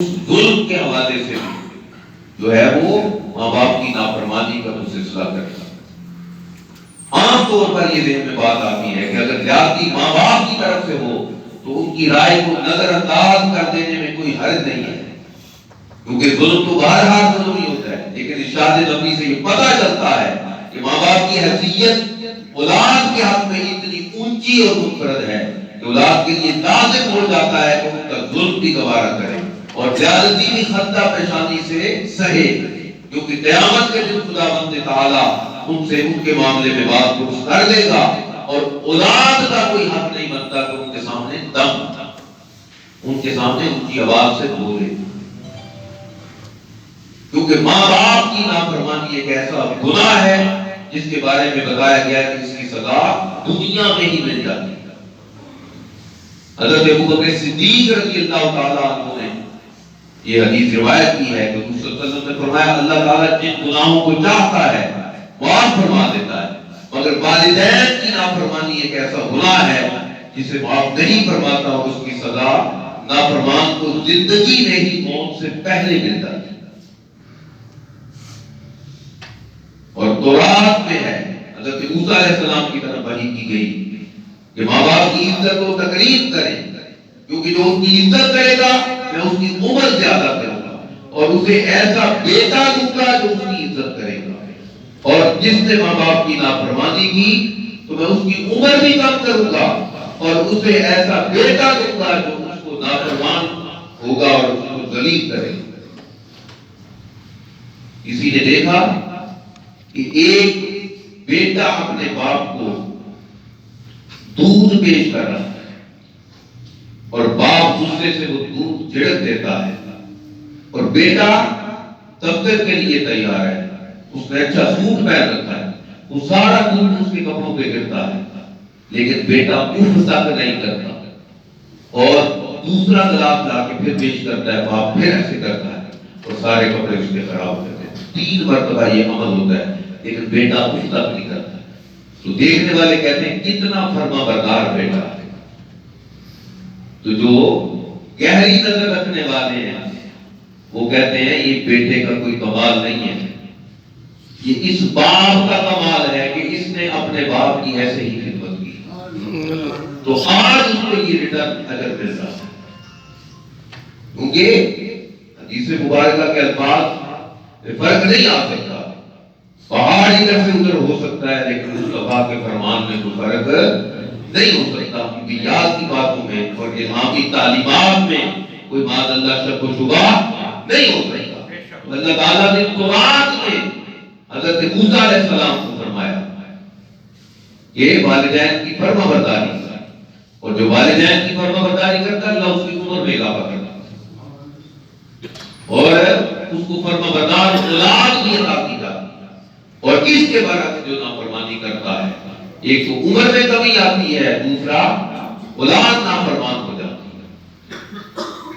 ظلم کے حوالے سے جو ہے وہ ماں باپ کی نافرمانی کا سلسلہ کرتا ہے۔ عام طور پر یہ ذہن میں بات آتی ہے کہ اگر زیادتی ماں باپ کی طرف سے ہو تو ان کی رائے کو نظر انداز کر دینے میں کوئی حرج نہیں ہے، کیونکہ ظلم تو بہرحال ضروری ہوتا ہے، لیکن ارشاد نبی سے یہ پتہ چلتا ہے کہ ماں باپ کی حیثیت اولاد کے حق میں اتنی اونچی اور منفرد ہے کہ اولاد کے لیے لازم ہو جاتا ہے کہ ان کا ظلم بھی گوارا کرے اور زیادتی بھی خطہ پیشانی سے سہے، کیونکہ قیامت کے دن خداوند تعالی ان سے ان کے معاملے میں بات پرس کر لے گا اور اولاد کا کوئی حق نہیں بنتا کہ ان کے سامنے ان کے سامنے اونچی آواز سے بولے، کیونکہ ماں باپ کی نافرمانی ایک ایسا گناہ ہے جس کے بارے میں بتایا گیا کہ اس کی سزا دنیا میں ہی مل جاتی ہے۔ حضرت ابوبکر صدیق رضی اللہ تعالیٰ عنہ نے یہ حدیث روایت کی ہے کہ رسول صلی اللہ علیہ وسلم نے فرمایا اللہ تعالیٰ جن گناہوں کو چاہتا ہے معاف فرما دیتا ہے، مگر والدین کی نافرمانی ایک ایسا گناہ ہے جسے معاف نہیں فرماتا اور اس کی سزا نافرمان کو زندگی میں ہی موت سے پہلے مل جاتی ہے۔ اور تورات میں ہے، حضرت موسیٰ علیہ السلام کی طرف وحی کی گئی کہ ماں باپ کی عزت و تکریم کریں، کیونکہ جو ان کی عزت کرے گا میں اس کی عمر زیادہ کروں گا اور اسے ایسا بیٹا دوں گا جو اس کی عزت کرے گا، اور جس نے ماں باپ کی نافرمانی کی تو میں اس کی عمر بھی کم کروں گا اور اسے ایسا بیٹا دوں گا جو اس کو نافرمان ہوگا اور اس کو ذلیل کرے گا۔ کسی نے دیکھا کہ ایک بیٹا اپنے باپ کو دودھ پیش کر رہا ہے اور باپ غصے سے وہ دودھ جھڑک دیتا ہے اور بیٹا دفتر کے لیے تیار ہے، اس نے اچھا سوٹ پہن رکھا ہے، وہ سارا دودھ اس کے کپڑوں پہ گرتا ہے، لیکن بیٹا اف تک نہیں کرتا اور دوسرا گلاس لا کے پھر پیش کرتا ہے، باپ پھر ایسے کرتا ہے اور سارے کپڑے اس کے خراب ہو جاتے ہیں۔ 3 مرتبہ یہ عمل ہوتا ہے لیکن بیٹا اف تک نہیں کرتا، تو دیکھنے والے کہتے ہیں کتنا فرما بردار بیٹا ہے۔ تو جو گہری نظر رکھنے والے ہیں وہ کہتے ہیں یہ بیٹے کا کوئی کمال نہیں ہے، یہ اس باپ کا کمال ہے کہ اس نے اپنے باپ کی ایسے ہی خدمت کی، تو آج اس کو یہ ریٹرن اجر مل رہا ہے۔ کیونکہ حدیث مبارکہ کے الفاظ فرق نہیں آ سکتا، پہاڑ ادھر سے ادھر ہو سکتا ہے لیکن مصطفیٰ کے فرمان میں کوئی فرق نہیں ہو سکتا، کیونکہ یاد کی باتوں میں اور الہامی تعلیمات میں کوئی معاذ اللہ شک و شبہ نہیں ہو سکتا۔ اللہ تعالیٰ نے تورات میں حضرت موسیٰ علیہ السلام کو فرمایا کہ والدین کی فرما برداری، اور جو والدین کی فرما برداری کرتا ہے اللہ اس کی عمر میں اضافہ کرتا ہے اور اس کو فرما بردار اولاد بھی عطا کی جاتی ہے، اور اس کے برعکس جو نافرمانی کرتا ہے ایک تو عمر میں کمی آتی ہے، دوسرا اولاد نافرمان ہو جاتی ہے۔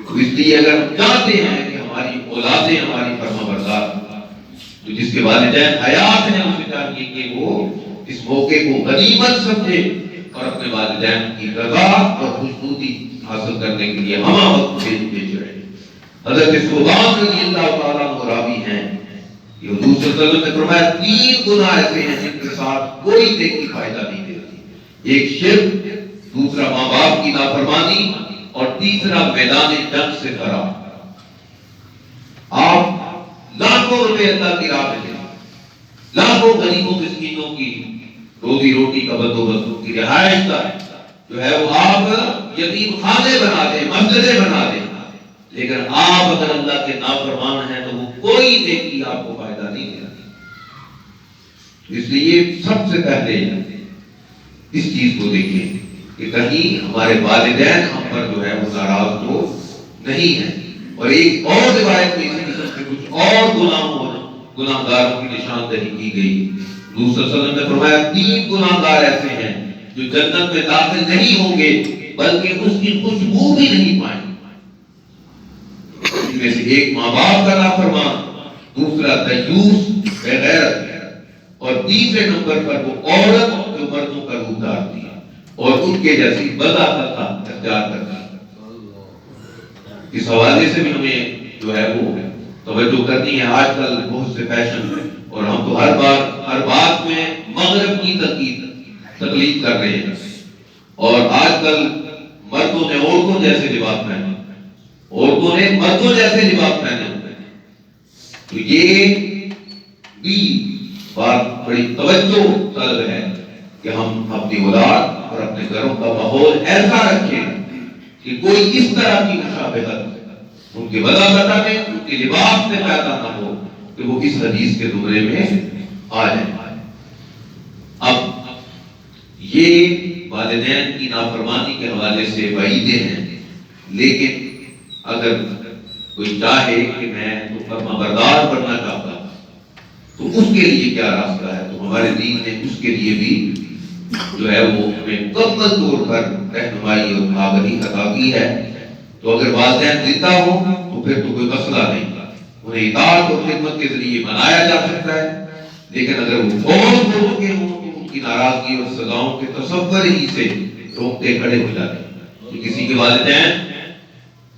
تو اس لیے اگر ہم چاہتے ہیں کہ ہماری اولادیں ہماری فرما بردار تو جس کے والدین حیات ہیں اسے چاہیے کہ وہ اس موقع کو غنیمت سمجھے اور اپنے والدین کی رضا اور خوشنودی حاصل کرنے کے لیے ہمہ وقت پیش رہے۔ حضرت صوبان رضی اللہ تعالیٰ عنہ راوی ہیں کہ حضور صلی اللہ علیہ وسلم نے فرمایا 3 گناہ ایسے ہیں جن کے ساتھ کوئی نیکی فائدہ نہیں دیتی، ایک شرک، دوسرا ماں باپ کی نافرمانی اور تیسرا میدان جنگ سے فرار۔ آپ لاکھوں روپے اللہ کی راہ میں دیں، لاکھوں غریبوں مسکینوں کی روزی روٹی کا بندوبست، ان کی رہائش کا جو ہے وہ آپ یتیم خانے بنا دیں، مسجدیں بنا دیں، لیکن آپ اگر اللہ کے نافرمان ہیں تو وہ کوئی نیکی آپ کو فائدہ نہیں دے رہی۔ اس لیے سب سے پہلے اس چیز کو دیکھیں کہ کہیں ہمارے والدین ہم پر جو ہے وہ ناراض تو نہیں ہیں۔ اور ایک اور روایت میں اسی قسم سے کچھ اور گناہوں اور گناہگاروں کی نشاندہی کی گئی۔ حضور صلی اللہ علیہ وسلم نے فرمایا 3 گناہگار ایسے ہیں جو جنت میں داخل نہیں ہوں گے بلکہ اس کی خوشبو بھی نہیں پائیں گے۔ ان میں سے ایک ماں باپ کا نافرمان، دوسرا دیوس بے غیرت اور تیسرے نمبر پر وہ عورت جو مردوں کا روپ دھارتی ہے اور ان کے جیسی بدعقل کا اختیار کرتی ہے۔ اس حوالے سے بھی ہمیں جو ہے وہ توجہ کرنی ہے. آج کل بہت سے فیشن ہیں اور ہم تو ہر بات میں مغرب کی تقلید کر رہے ہیں. اور آج کل مردوں نے عورتوں جیسے لباس پہنے، عورتوں نے مردوں جیسے لباس پہنے ہوتے ہیں. تو یہ بھی بات بڑی توجہ طلب ہے کہ ہم اپنی اولاد اور اپنے گھروں کا ماحول ایسا رکھیں کہ کوئی اس طرح کی مشابہت ان کے وضاحت میں، ان کے لباس میں پیدا نہ ہو کہ وہ اس حدیث کے زمرے میں آ جائیں. اب یہ والدین کی نافرمانی کے حوالے سے وعیدیں ہیں، لیکن اگر کوئی چاہے کہ میں تو فرما بردار بننا چاہتا ہوں تو اس کے لیے کیا راستہ ہے؟ تو ہمارے دین نے اس کے لیے بھی جو ہے وہ ہمیں مکمل طور پر رہنمائی اور آگاہی عطا کی ہے. تو اگر والدین زندہ ہوں تو پھر تو کوئی مسئلہ نہیں، انہیں اطاعت اور خدمت کے ذریعے منایا جا سکتا ہے. لیکن اگر وہ فوت ہو چکے ہوں تو ان کی ناراضگی اور سزاؤں کے تصور ہی سے روکتے کھڑے ہو جاتے ہیں. تو کسی کے والدین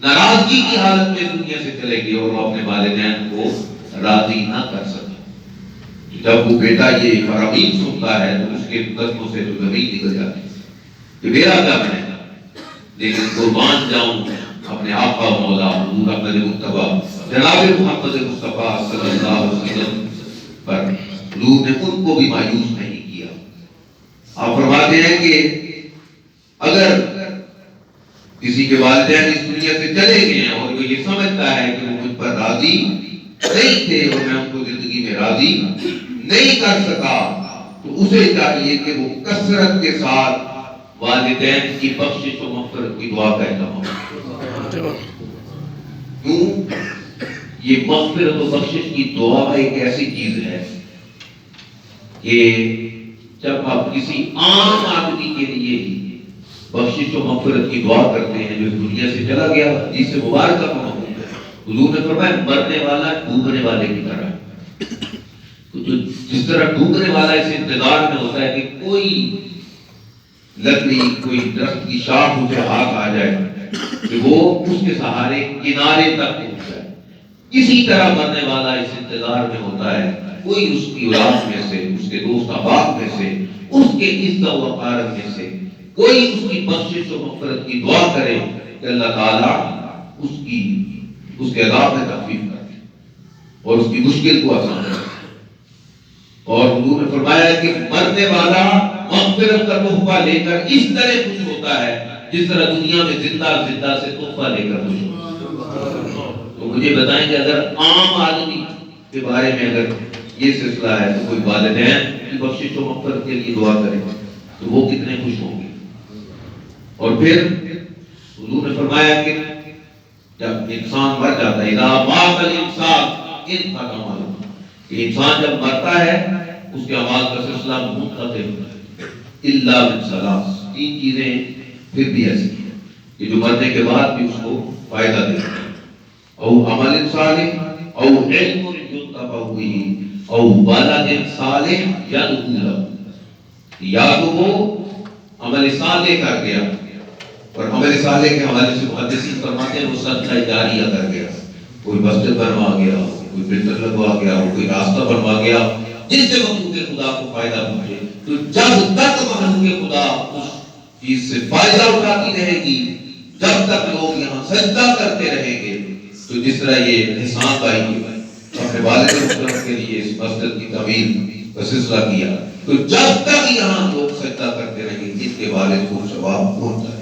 ناراضگی کی حالت میں دنیا سے چلے گئے اور وہ اپنے والدین کو راضی نہ کر سکے. جب وہ بیٹا یہ فرامین سنتا ہے تو اس کے قدموں سے تو زمین نکل جاتی ہے کہ میرا کیا بنے گا. لیکن قربان جاؤں اپنے آقا مولا حضور احمد مصطفیٰ جناب محمد مصطفیٰ صلی اللہ علیہ وسلم پر حضور نے ان کو بھی مایوس نہیں کیا. آپ فرماتے ہیں کہ اگر کسی کے والدین اس دنیا سے چلے گئے ہیں اور وہ یہ سمجھتا ہے کہ وہ مجھ پر راضی نہیں تھے اور میں ان کو زندگی میں راضی نہیں کر سکا، تو اسے چاہیے کہ وہ کثرت کے ساتھ والدین کی بخشش و مغفرت کی دعا کرتا ہوں. کیوں؟ یہ مغفرت و بخشش کی دعا ایک ایسی چیز ہے کہ جب آپ کسی عام آدمی کے لیے ہی بخشش و مغفرت کی دعا کرتے ہیں جو دنیا سے چلا گیا، جس سے مبارکہ کا مقام ہے، حضور نے فرمایا مرنے والا ڈوبنے والے کی طرح. تو جس طرح ڈوبنے والا اس انتظار میں ہوتا ہے کہ کوئی لکڑی، کوئی درخت کی شاخ اسے ہاتھ آ جائے کہ وہ اس کے سہارے کنارے تک پہنچ جائے، اسی طرح مرنے والا اس انتظار میں ہوتا ہے کوئی اس کی اولاد میں سے، اس کے دوست احباب میں سے، اس کے عزت و وقار میں سے کوئی اس کی بخشش و مغفرت کی دعا کرے کہ اللہ تعالیٰ اس کے عذاب میں تخفیف کرے اور اس کی مشکل کو آسان کرے. اور حضور نے فرمایا کہ مرنے والا مغفرت کا تحفہ لے کر اس طرح خوش ہوتا ہے جس طرح دنیا میں زندہ سے تحفہ لے کر خوش ہوتا ہے. تو مجھے بتائیں کہ اگر عام آدمی کے بارے میں اگر یہ سلسلہ ہے تو کوئی والدین کی بخشش و مغفرت کے لیے دعا کرے تو وہ کتنے خوش ہوں گے. اور پھر حضور نے فرمایا کہ جب انسان مر جاتا ہے، اذا مات الانسان انقطع عمله، کہ انسان جب مرتا ہے اس کے اعمال کا سلسلہ منقطع ہوتا ہے الا من ثلاث. تین چیزیں پھر بھی ایسی ہیں کہ جو مرنے کے بعد بھی اس کو فائدہ دیتی ہیں. او عمل صالح او علم ينتفع به او ولد صالح يدعو له. یا تو وہ عمل صالح کر گیا، اور عمل صالح کے حوالے سے محدثین فرماتے ہیں وہ صدقہ جاریہ کر گیا، کوئی مسجد بنوا گیا، کوئی فلٹر لگوا گیا، کوئی راستہ بنوا گیا جس سے مخلوق خدا کو فائدہ پہنچے. تو جب تک مخلوق خدا اس چیز سے فائدہ اٹھاتی رہے گی، جب تک لوگ یہاں سجدہ کرتے رہیں گے، تو جس طرح یہ احسان بھائی اپنے والد محترم کے لیے اس مسجد کی تعمیر کا سلسلہ کیا، تو جب تک یہاں لوگ سجدہ کرتے رہیں گے ان کے والد کو ثواب پہنچتا ہے.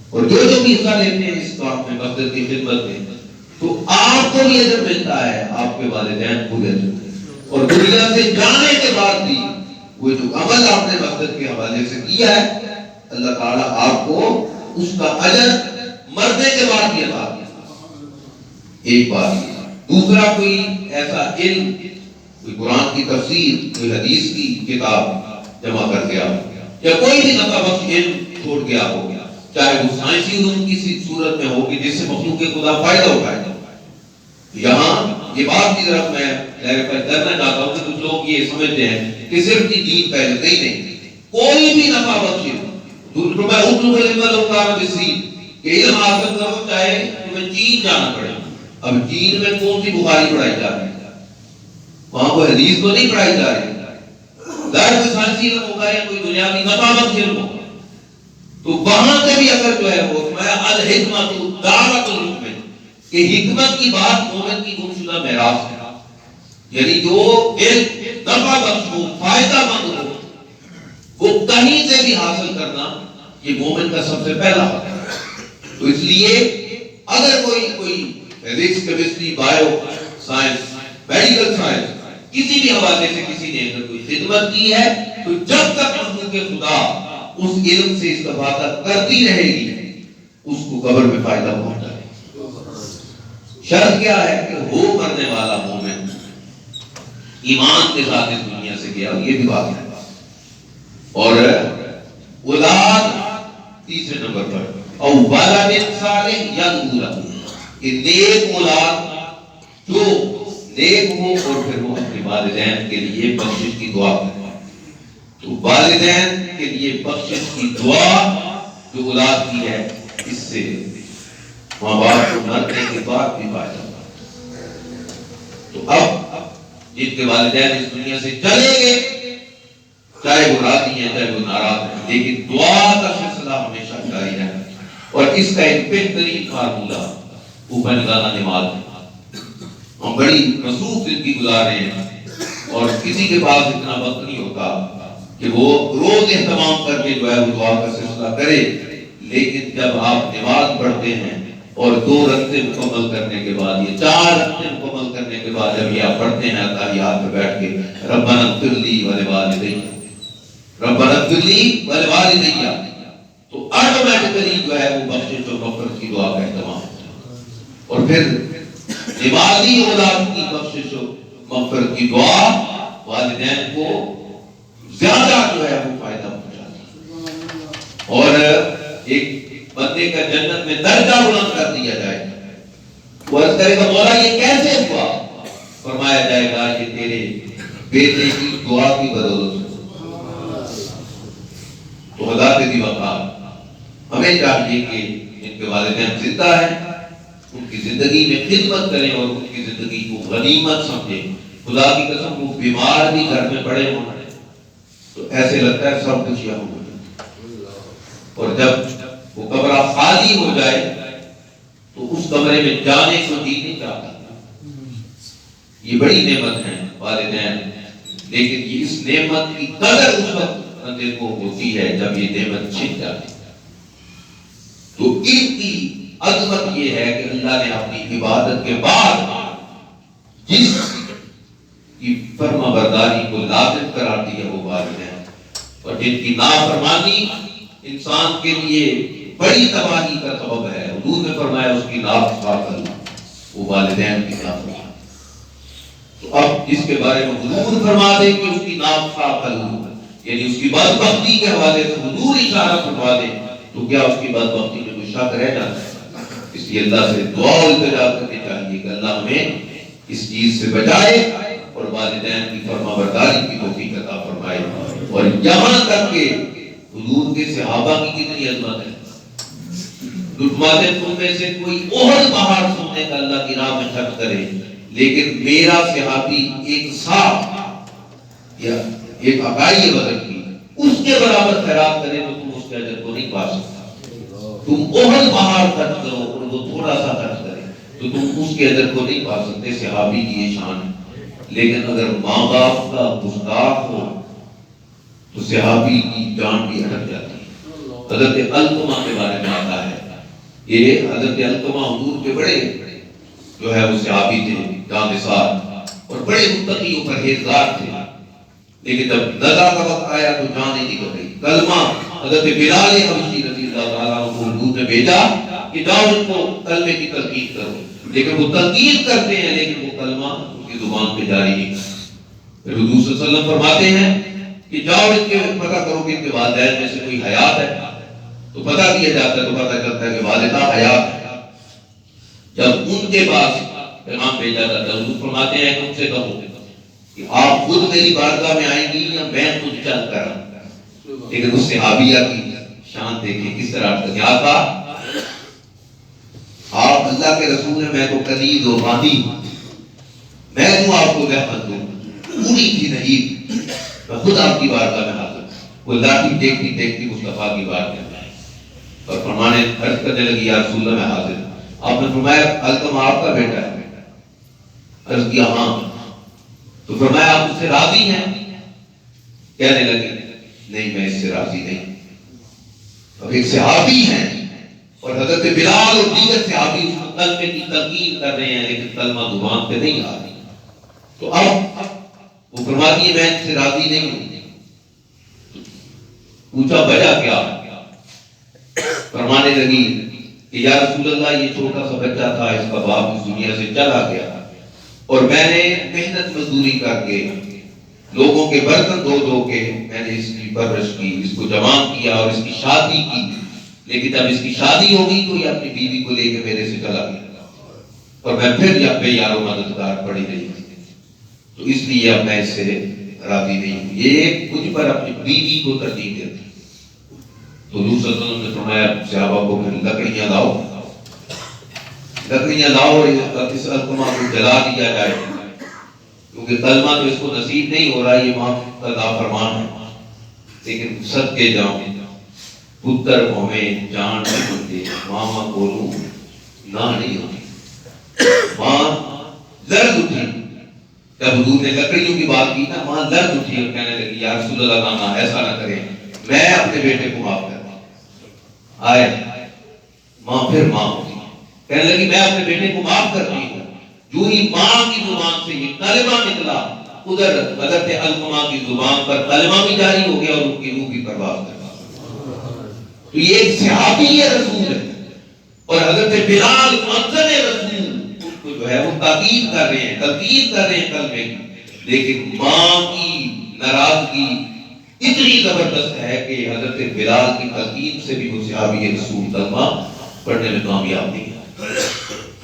اور جو بھی حصہ لیتے ہیں اس کام میں، مسجد کی خدمت میں، تو آپ کو بھی اجر ملتا ہے، آپ کے والدین کو بھی اجر ملتا ہے. اور دنیا سے جانے کے بعد بھی وہ جو عمل آپ نے مسجد کے حوالے سے کیا ہے، اللہ تعالیٰ آپ کو اس کا اجر مرنے کے بعد بھی عطا کرے. ایک بات. دوسرا، کوئی ایسا علم، کوئی قرآن کی تفسیر، کوئی حدیث کی کتاب جمع کر کے آپ یا کوئی بھی نفع بخش علم چھوڑ کے آپ ہو گیا، چاہے وہ سائنسی علوم کی صورت میں ہو کہ جس سے مخلوق خدا فائدہ اٹھائے. یہاں یہ بات کی طرف میں کلیریفائی کرنا چاہتا ہوں کہ کچھ لوگ یہ سمجھتے ہیں کہ صرف دین پہلے نہیں، کوئی بھی نفع بخش کہ علم حاصل کرو چاہے تمہیں چین جانا پڑے. اب چین میں کون سی بخاری پڑھائی جا رہی ہے؟ وہاں کوئی حدیث تو نہیں پڑھائی جا رہی. ظاہر کوئی سائنسی علم ہوگا یا کوئی دنیاوی نفع بخش علم ہوگا. تو وہاں سے بھی اگر جو ہے وہ میں الحکمت دعوت الحکمت کہ حکمت کی بات مومن کی گمشدہ میراث ہے. یعنی جو علم نفع بخش ہو فائدہ مند ہو وہ کہیں سے بھی حاصل کرنا یہ مومن کا سب سے پہلا حق ہے. تو اس لیے اگر کوئی physics chemistry bio science medical science کسی بھی حوالے سے کسی نے اگر کوئی خدمت کی ہے تو جب تک مخلوق خدا اس علم سے استفادہ کرتی رہے گی اس کو قبر میں فائدہ پہنچا ہے. شرط کیا ہے کہ ہو کرنے والا مومن ایمان کے ساتھ اس دنیا سے گیا. یہ بھی بات ہے. اور اولاد تیسرے نمبر پر اور والد صالح یدعو لہ کہ نیک اولاد جو نیک ہو اور پھر وہ اپنے والدین کے لیے بخشش کی دعا کرے. تو والدین کے لیے بخشش کی دعا جو اولاد کی ہے اس سے ماں باپ کو مرنے کے بعد بھی فائدہ ہوگا. تو اب جن کے والدین اس دنیا سے چلے گئے چاہے وہ راضی ہیں چاہے وہ ناراض ہیں لیکن دعا کا سلسلہ ہمیشہ جاری رہے. اور اس کا ایک بہترین فارمولہ اوپر نکالنا نماز ہے. ہم بڑی مصروف زندگی گزار رہے ہیں اور کسی کے پاس اتنا وقت نہیں ہوتا کہ وہ روز اہتمام کر کے جو ہے وہ دعا کا سلسلہ کرے. لیکن جب آپ نماز پڑھتے ہیں اور 2 رکعتیں مکمل کرنے کے بعد یہ 4 رکعتیں مکمل کرنے کے بعد جب یہ آپ پڑھتے ہیں تحیات میں بیٹھ کے ربنا اغفر لی ولوالدی ربنا اغفر لی ولوالدی تو آٹومیٹکلی جو ہے وہ بخشش و مغفرت کی دعا کا اہتمام ہوتا ہے. اور پھر نمازی اولاد کی بخشش و مغفرت کی دعا والدین کو زیادہ جو ہے وہ فائدہ پہنچاتی ہے. اور ایک بندے کا جنت میں درجہ بلند کر دیا جائے وہ عرض کرے گا مولا یہ کیسے ہوا؟ فرمایا جائے گا یہ تیرے بیٹے کی دعا کی بدولت. تو خدا کے دی وقار ہمیں چاہیے کہ ان کے والدین زندہ ہیں ان کی زندگی میں خدمت کریں اور ان کی زندگی کو غنیمت سمجھیں. خدا کی قسم وہ بیمار بھی گھر میں پڑے ہوں تو ایسے لگتا ہے سب کچھ یہاں ہو جائے. اور جب وہ کمرہ خالی ہو جائے تو اس کمرے میں جانے کو جی نہیں چاہتا. یہ بڑی نعمت ہے والدین لیکن یہ اس نعمت کی قدر اس وقت بندے کو ہوتی ہے جب یہ نعمت چھن جاتی. تو ان کی عظمت یہ ہے کہ اللہ نے اپنی عبادت کے بعد جس کی فرما برداری کو لازم قرار دیا وہ والدین اور جن کی نافرمانی انسان کے لیے بڑی تباہی کا سبب ہے. حضور نے فرمایا اس کی نافرمانی وہ والدین کی نافرمانی. تو اب اس کے بارے میں حضور فرما دیں کہ اس کی نافرمانی یعنی اس کی بدبختی کے حوالے سے حضور اشارہ فرما دیں تو کیا اس کی بدبختی میں کوئی شک رہ جاتا ہے؟ اس لیے اللہ سے دعا و التجا کرنی چاہیے کہ اللہ ہمیں اس چیز سے بچائے اور والدین کی فرما برداری کی توفیق عطا فرمائے. اور یہاں تک کہ حضور کے صحابہ کی کتنی عظمت ہے. لٹماتے تم میں سے کوئی احد پہاڑ سننے کا اللہ کی راہ میں خرچ کرے لیکن میرا صحابی ایک صاحب یا ایک اکائی بدل کی اس کے برابر خیرات کرے تو تم اس کے اجر کو نہیں پا سکتا. تم احد پہاڑ خرچ کرو اور وہ تھوڑا سا خرچ کرے تو تم اس کے اجر کو نہیں پا سکتے. صحابی کی یہ شان ہے. لیکن اگر ماں باپ کا گستاخ ہو تو صحابی کی جان بھی اٹک جاتی ہے. حضرت علقمہ کے بارے میں آتا ہے یہ حضرت علقمہ حضور کے بڑے جو ہے وہ صحابی تھے جاندسار اور بڑے متقی و پرہیزگار تھے. لیکن جب نزا کا وقت آیا تو جان ہی نکل گئی. کلمہ حضرت بلال حبشی رضی اللہ تعالیٰ عنہ کو حضور نے بھیجا کہ جاؤ ان کو کلمے کی تلقین کرو. لیکن وہ تلقین کرتے ہیں لیکن وہ کلمہ ان کی زبان پہ جاری نہیں. پھر حضور صلی اللہ علیہ وسلم فرماتے ہیں کہ جاؤ ان کے پتہ کرو کہ ان کے والدین میں سے کوئی حیات ہے. تو پتہ کیا جاتا ہے تو پتہ چلتا ہے کہ والدہ حیات ہے. جب ان کے پاس پیغام بھیجا جاتا ہے حضور فرماتے ہیں کہ ان سے کہو کہ آپ خود میری بارگاہ میں آئیں گی یا میں خود چل کر آؤں. لیکن اس صحابیہ کی شان دیکھیں کس طرح کیا تھا اللہ کے رسول ہیں، میں تو کنیز و مانی ہوں، میں تو آپ کو رحمت دوں، پوری تھی نہیں، میں خود آپ کی بارگاہ میں حاضر ہوں۔ وہ لاٹھی دیکھتی دیکھتی مصطفیٰ کی بارگاہ میں آئی اور فرمانے عرض کرنے لگی یا رسول اللہ میں حاضر ہوں۔ آپ نے فرمایا علقمہ آپ کا بیٹا ہے؟ عرض کیا ہاں۔ تو فرمایا آپ اس سے راضی ہیں؟ کہنے لگے نہیں میں اس سے راضی نہیں۔ اب ایک صحابی ہیں اور حضرت بلال اور دیگر صحابی اس کو کلمے کی تلقین کر رہے ہیں لیکن کلمہ زبان پہ نہیں آ رہی، تو اب وہ فرماتی ہے میں اس سے راضی نہیں ہوں۔ پوچھا وجہ کیا؟ فرمانے لگی کہ یا رسول اللہ یہ چھوٹا سا بچہ تھا، اس کا باپ اس دنیا سے چلا گیا اور میں نے محنت مزدوری کر کے لوگوں کے برتن دھو دھو کے میں نے اس کی پرورش کی، اس کو جوان کیا اور اس کی شادی کی، لیکن جب اس کی شادی ہو گئی تو یہ اپنی بیوی کو لے کے میرے سے چلا گیا اور میں پھر یا بے یار و مددگار پڑی رہی، تو اس لیے اب میں اس سے راضی نہیں ہوں۔ یہ مجھ پر اپنی بیوی کو ترجیح دیتی۔ تو حضور صلی اللہ علیہ وسلم نے فرمایا صحابہ کو پھر لکڑیاں لاؤ، لکڑیاں لاؤ اور اس علقمہ کو جلا دیا جائے، کیونکہ کلمہ تو اس کو نصیب نہیں ہو رہا، یہ ماں کا نافرمان ہے، لیکن صدقے جاؤں پتر ہمیں جان نہیں ہوتے، ماما بولوں نہ نہیں ہوتی۔ ماں لرز اٹھی، جب حضور نے لکڑیوں کی بات کی نا، ماں لرز اٹھی اور کہنے لگی یا رسول اللہ نانا ایسا نہ کریں، میں اپنے بیٹے کو معاف کرتا ہوں۔ آئے ماں پھر ماں ہوتی، کہنے لگی میں اپنے بیٹے کو معاف کرتی ہوں۔ جو ہی ماں کی زبان سے یہ کلمہ نکلا، ادھر حضرت علقمہ کی زبان پر کلمہ بھی جاری ہو گیا اور ان کی روح بھی پرواز کر گئی۔ تو یہ ایک صحابی رسول ہے اور حضرت بلال مؤذن رسول ان کو جو ہے وہ تاکید کر رہے ہیں، تلقین کر رہے ہیں کلمے کی، لیکن ماں کی ناراضگی اتنی زبردست ہے کہ حضرت بلال کی تلقین سے بھی وہ صحابی رسول کلمہ پڑھنے میں کامیاب نہیں ہے۔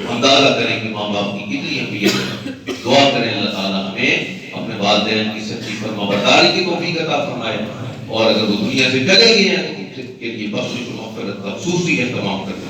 اندازہ کریں کہ ماں باپ کی کتنی اہمیت ہے۔ دعا کریں اللہ تعالیٰ ہمیں اپنے والدین کی سچی فرمانبرداری کی توفیق عطا فرمائے، اور اگر وہ دنیا سے چلے گئے ہیں تو ان کے لیے بخشش و مغفرت کا خصوصی اہتمام کرنا۔